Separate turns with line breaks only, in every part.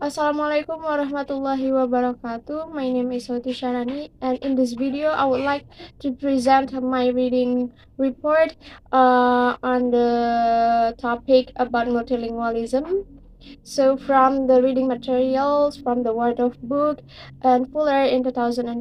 Assalamualaikum warahmatullahi wabarakatuh. My name is Syahrani, and in this video, I would like to present my reading report on the topic about multilingualism. So from the reading materials from the Word of Book and Fuller in 2020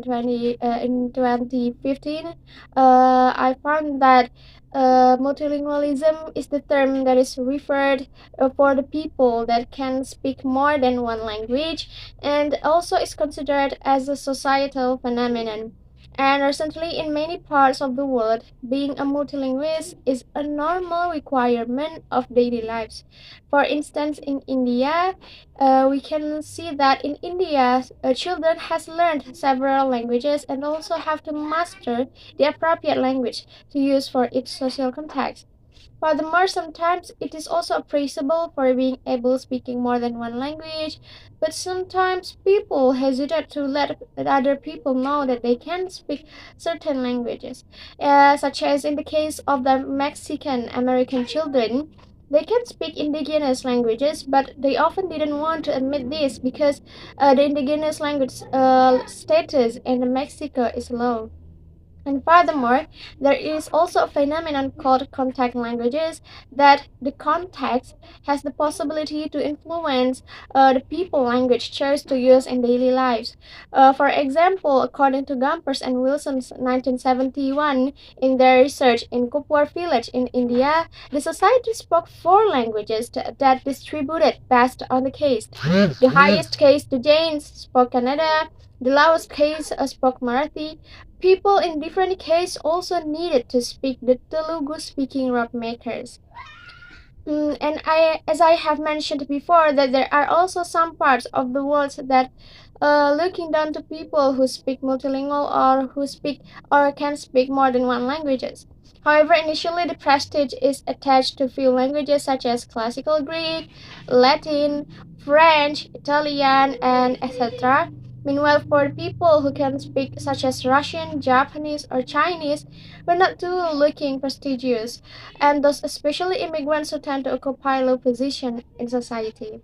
in 2015, I found that multilingualism is the term that is referred for the people that can speak more than one language, and also is considered as a societal phenomenon. And recently, in many parts of the world, being a multilingualist is a normal requirement of daily lives. For instance, in India, we can see that in India, children has learned several languages and also have to master the appropriate language to use for each social context. Furthermore, sometimes it is also appreciable for being able speaking more than one language, but sometimes people hesitate to let other people know that they can speak certain languages, such as in the case of the Mexican American children. They can speak indigenous languages, but they often didn't want to admit this because the indigenous language status in Mexico is low. And furthermore, there is also a phenomenon called contact languages, that the context has the possibility to influence the people language chose to use in daily lives. For example, according to Gompers and Wilson's 1971, in their research in Kupwar village in India, the society spoke four languages that distributed based on the caste. The highest caste, the Jains, spoke Kannada. The lowest caste spoke Marathi. People in different cases also needed to speak the Telugu-speaking rock makers. And as I have mentioned before, that there are also some parts of the world that looking down to people who speak multilingual or who speak or can speak more than one languages. However, initially the prestige is attached to few languages such as classical Greek, Latin, French, Italian, and etc. Meanwhile, for people who can speak such as Russian, Japanese, or Chinese, we're not too looking prestigious, and thus especially immigrants who tend to occupy low position in society.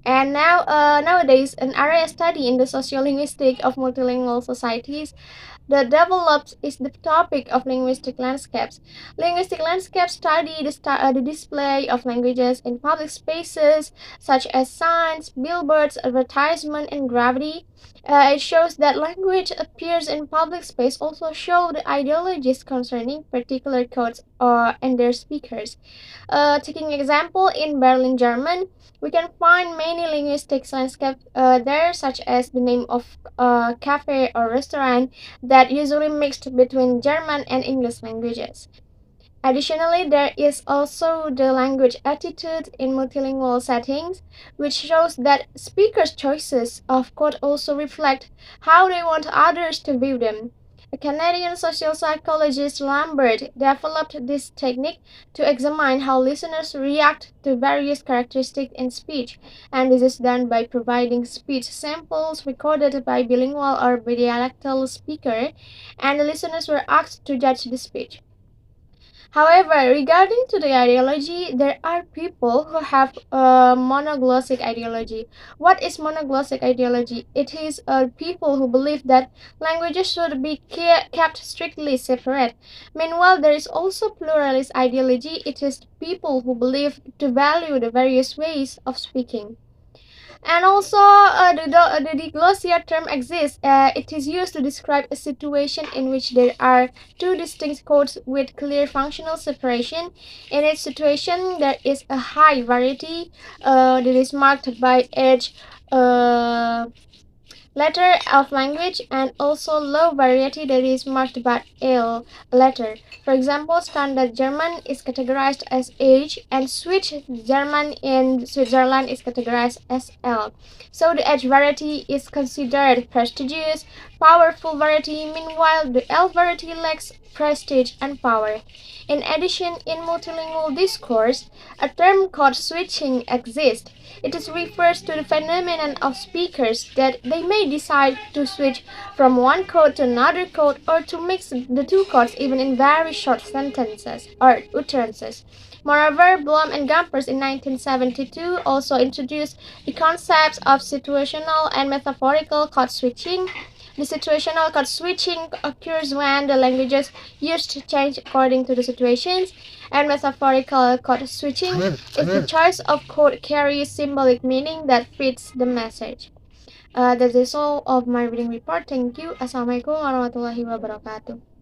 And nowadays, an area study in the sociolinguistics of multilingual societies that develops is the topic of linguistic landscapes. Linguistic landscapes study the display of languages in public spaces, such as signs, billboards, advertisement, and gravity. It shows that language appears in public space also show the ideologies concerning particular codes and their speakers. Taking example in Berlin, German, we can find many linguistic landscapes there, such as the name of a cafe or restaurant that usually mixed between German and English languages. Additionally, there is also the language attitude in multilingual settings, which shows that speakers' choices of code also reflect how they want others to view them. A Canadian social psychologist Lambert developed this technique to examine how listeners react to various characteristics in speech, and this is done by providing speech samples recorded by bilingual or bidialectal speaker, and the listeners were asked to judge the speech. However, regarding to the ideology, there are people who have a monoglossic ideology. What is monoglossic ideology? It is people who believe that languages should be kept strictly separate. Meanwhile, there is also pluralist ideology. It is people who believe to value the various ways of speaking. And also, the diglossia term exists. It is used to describe a situation in which there are two distinct codes with clear functional separation. In each situation, there is a high variety that is marked by edge. Letter of language, and also low variety that is marked by L letter. For example, Standard German is categorized as H, and Swiss German in Switzerland is categorized as L. So the H variety is considered prestigious, powerful variety. Meanwhile, the L variety lacks prestige and power. In addition, in multilingual discourse, a term code switching exists. It refers to the phenomenon of speakers that they may decide to switch from one code to another code or to mix the two codes even in very short sentences or utterances. Moreover, Blum and Gompers in 1972 also introduced the concepts of situational and metaphorical code switching. The situational code switching occurs when the languages used change according to the situations, and metaphorical code switching is the choice of code carries symbolic meaning that fits the message. That is all of my reading report. Thank you. Assalamualaikum warahmatullahi wabarakatuh.